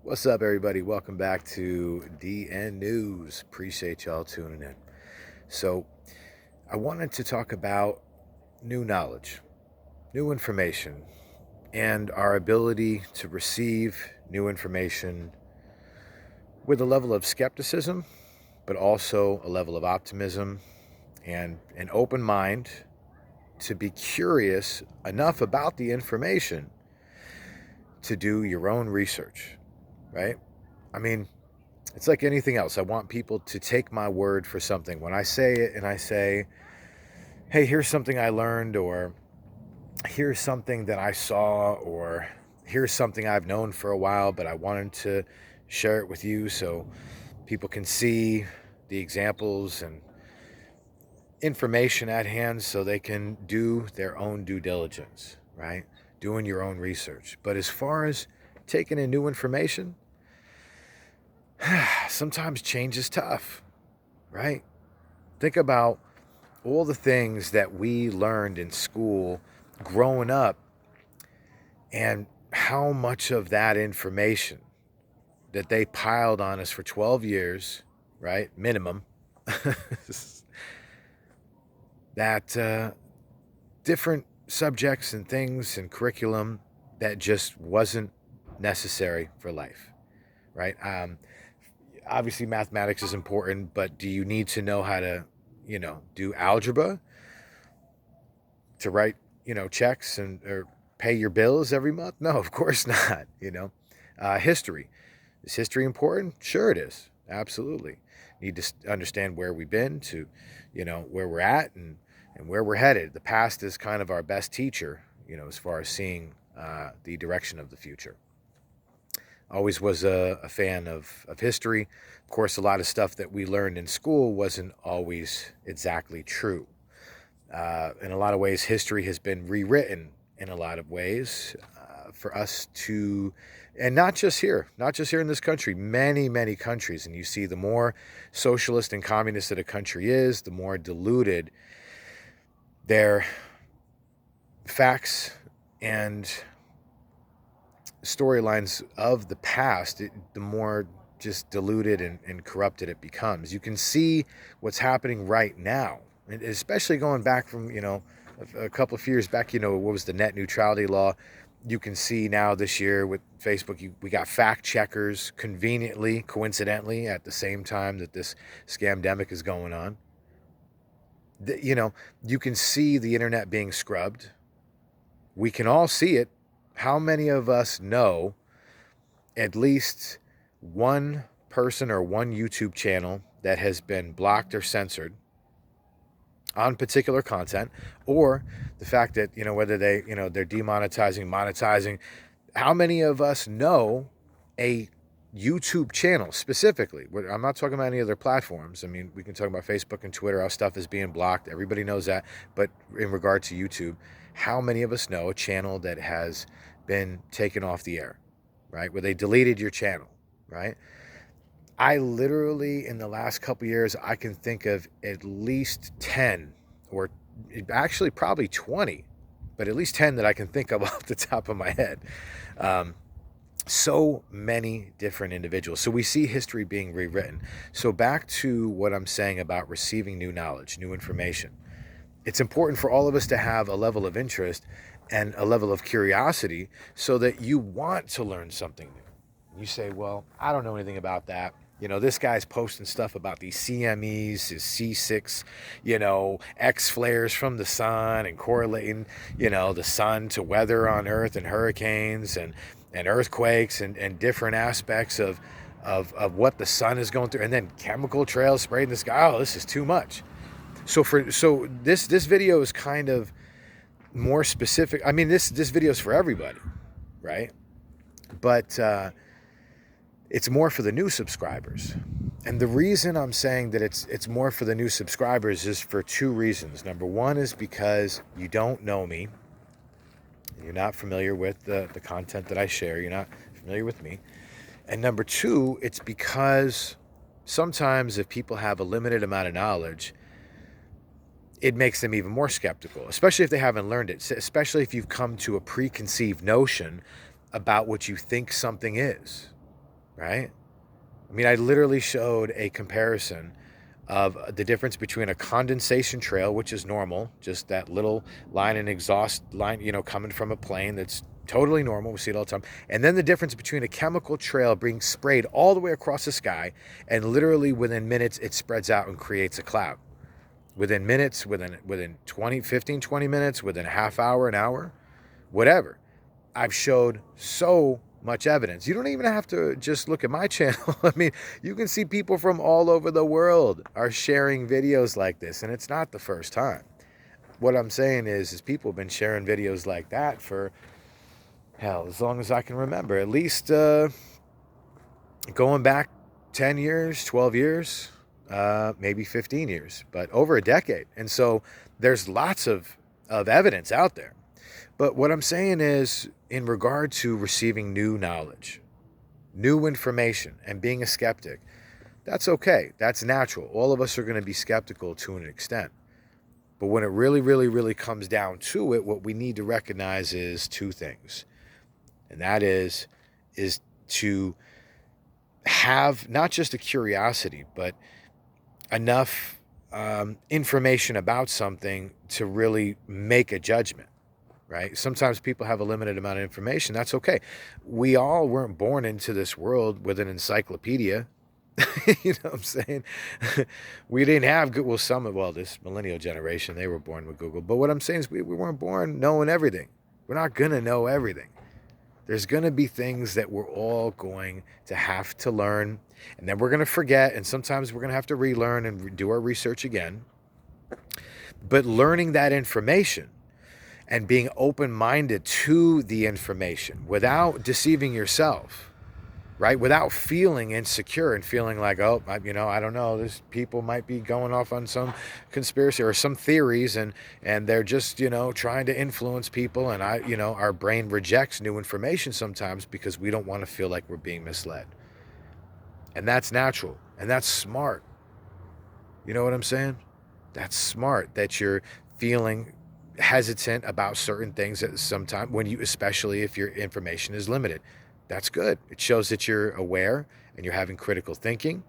What's up, everybody? Welcome back to D.N. News. Appreciate y'all tuning in. So, I wanted to talk about new knowledge, new information, and our ability to receive new information with a level of skepticism, but also a level of optimism and an open mind to be curious enough about the information to do your own research, right? I mean, it's like anything else. I want people to take my word for something. When I say it and I say, hey, here's something I learned, or here's something that I saw, or here's something I've known for a while, but I wanted to share it with you so people can see the examples and information at hand so they can do their own due diligence, right? Doing your own research. But as far as taking in new information, sometimes change is tough, right? Think about all the things that we learned in school growing up and how much of that information that they piled on us for 12 years, right? Minimum, that different subjects and things and curriculum that just wasn't necessary for life, right? Obviously, mathematics is important, but do you need to know how to, do algebra to write, checks and or pay your bills every month? No, of course not. History. Is history important? Sure, it is. Absolutely. Need to understand where we've been to, where we're at and where we're headed. The past is kind of our best teacher, as far as seeing the direction of the future. Always was a fan of history. Of course, a lot of stuff that we learned in school wasn't always exactly true. In a lot of ways, history has been rewritten in a lot of ways for us to, and not just here in this country, many countries. And you see, the more socialist and communist that a country is, the more diluted their facts and storylines of the past, the more just diluted and corrupted it becomes. You can see what's happening right now, and especially going back from, a couple of years back, what was the net neutrality law? You can see now this year with Facebook, we got fact checkers conveniently, coincidentally, at the same time that this scamdemic is going on. You can see the internet being scrubbed. We can all see it. How many of us know at least one person or one YouTube channel that has been blocked or censored on particular content, or the fact that, whether they're demonetizing, monetizing? How many of us know a YouTube channel specifically? I'm not talking about any other platforms. I mean, we can talk about Facebook and Twitter. Our stuff is being blocked. Everybody knows that. But in regard to YouTube, how many of us know a channel that has been taken off the air, right? Where they deleted your channel, right? I literally, in the last couple years, I can think of at least 10, or actually probably 20, but at least 10 that I can think of off the top of my head. So many different individuals. So we see history being rewritten. So back to what I'm saying about receiving new knowledge, new information. It's important for all of us to have a level of interest and a level of curiosity so that you want to learn something new. You say, well, I don't know anything about that. This guy's posting stuff about these CMEs, his C6, X flares from the sun, and correlating, the sun to weather on Earth and hurricanes and earthquakes and different aspects of what the sun is going through, and then chemical trails sprayed in the sky. Oh, this is too much. So this video is kind of more specific. I mean, this video is for everybody, right? But it's more for the new subscribers. And the reason I'm saying that it's more for the new subscribers is for two reasons. Number one is because you don't know me. You're not familiar with the content that I share. You're not familiar with me. And number two, it's because sometimes if people have a limited amount of knowledge, it makes them even more skeptical, especially if they haven't learned it, especially if you've come to a preconceived notion about what you think something is. right? I mean, I literally showed a comparison of the difference between a condensation trail, which is normal, just that little line and exhaust line, coming from a plane, that's totally normal. We see it all the time. And then the difference between a chemical trail being sprayed all the way across the sky, and literally within minutes, it spreads out and creates a cloud. Within minutes, within 20, 15, 20 minutes, within a half hour, an hour, whatever. I've showed so much evidence. You don't even have to just look at my channel. I mean, you can see people from all over the world are sharing videos like this, and it's not the first time. What I'm saying is people have been sharing videos like that for, hell, as long as I can remember. At least going back 10 years, 12 years, maybe 15 years, but over a decade. And so there's lots of evidence out there. But what I'm saying is, in regard to receiving new knowledge, new information, and being a skeptic, that's okay. That's natural. All of us are going to be skeptical to an extent. But when it really, really, really comes down to it, what we need to recognize is two things. And that is to have not just a curiosity, but enough information about something to really make a judgment. Right? Sometimes people have a limited amount of information. That's okay. We all weren't born into this world with an encyclopedia. You know what I'm saying? We didn't have good, this millennial generation, they were born with Google. But what I'm saying is we weren't born knowing everything. We're not going to know everything. There's going to be things that we're all going to have to learn, and then we're going to forget, and sometimes we're going to have to relearn and do our research again. But learning that information and being open-minded to the information without deceiving yourself, right? Without feeling insecure and feeling like, oh, I don't know, this people might be going off on some conspiracy or some theories, and they're just, trying to influence people. And our brain rejects new information sometimes because we don't want to feel like we're being misled. And that's natural, and that's smart. You know what I'm saying? That's smart that you're feeling hesitant about certain things at some time, especially if your information is limited. That's good. It shows that you're aware and you're having critical thinking,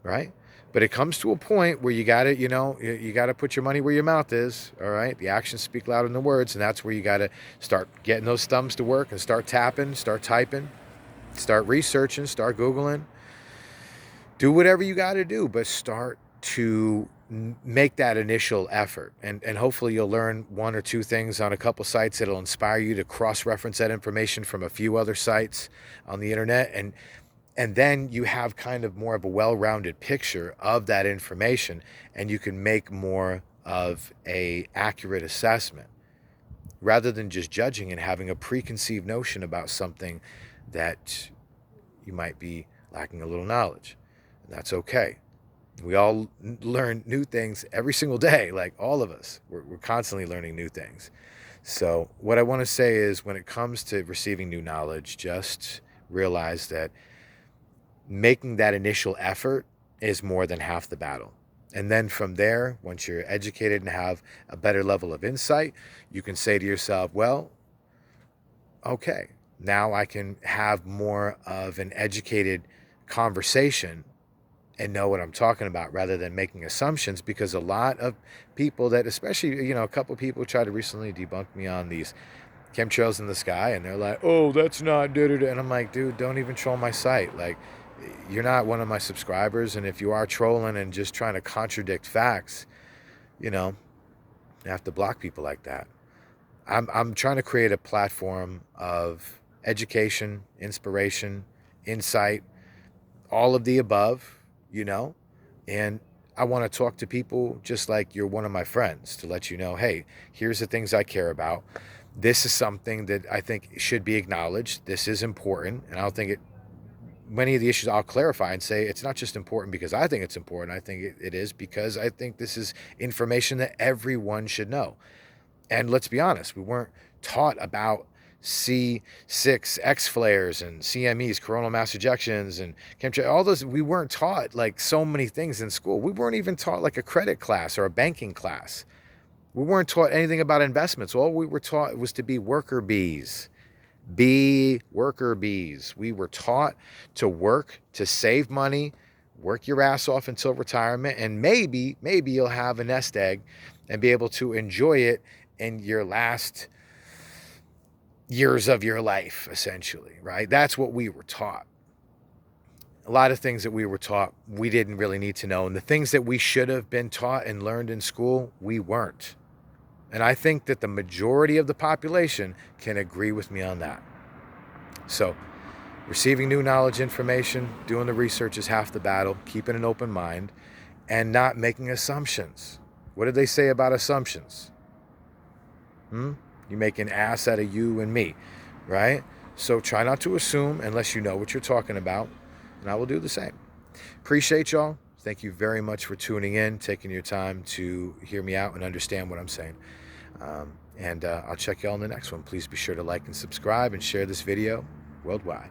right? But it comes to a point where you got to put your money where your mouth is. All right. The actions speak louder than the words. And that's where you got to start getting those thumbs to work and start tapping, start typing, start researching, start Googling, do whatever you got to do, but start to make that initial effort, and hopefully you'll learn one or two things on a couple sites that'll inspire you to cross-reference that information from a few other sites on the internet, and then you have kind of more of a well-rounded picture of that information, and you can make more of a accurate assessment rather than just judging and having a preconceived notion about something that you might be lacking a little knowledge. And that's okay. We all learn new things every single day, like all of us. We're constantly learning new things. So what I want to say is, when it comes to receiving new knowledge, just realize that making that initial effort is more than half the battle. And then from there, once you're educated and have a better level of insight, you can say to yourself, well, okay, now I can have more of an educated conversation and know what I'm talking about rather than making assumptions, because a lot of people that, especially, a couple of people tried to recently debunk me on these chemtrails in the sky, and they're like, oh, that's not da-da-da. And I'm like, dude, don't even troll my site. Like, you're not one of my subscribers, and if you are trolling and just trying to contradict facts, you have to block people like that. I'm trying to create a platform of education, inspiration, insight, all of the above, and I want to talk to people just like you're one of my friends, to let you know, hey, here's the things I care about. This is something that I think should be acknowledged. This is important. And I don't think many of the issues I'll clarify and say it's not just important because I think it's important. I think it is because I think this is information that everyone should know. And let's be honest, we weren't taught about C6 X flares and CMEs, coronal mass ejections, and chemtrails. All those, we weren't taught like so many things in school. We weren't even taught like a credit class or a banking class. We weren't taught anything about investments. All we were taught was to be worker bees Be worker bees. We were taught to work, to save money, work your ass off until retirement, and maybe you'll have a nest egg and be able to enjoy it in your last years of your life, essentially, right? That's what we were taught. A lot of things that we were taught, we didn't really need to know. And the things that we should have been taught and learned in school, we weren't. And I think that the majority of the population can agree with me on that. So, receiving new knowledge, information, doing the research is half the battle, keeping an open mind, and not making assumptions. What did they say about assumptions? You make an ass out of you and me, right? So try not to assume unless you know what you're talking about, and I will do the same. Appreciate y'all. Thank you very much for tuning in, taking your time to hear me out and understand what I'm saying. And I'll check y'all in the next one. Please be sure to like and subscribe and share this video worldwide.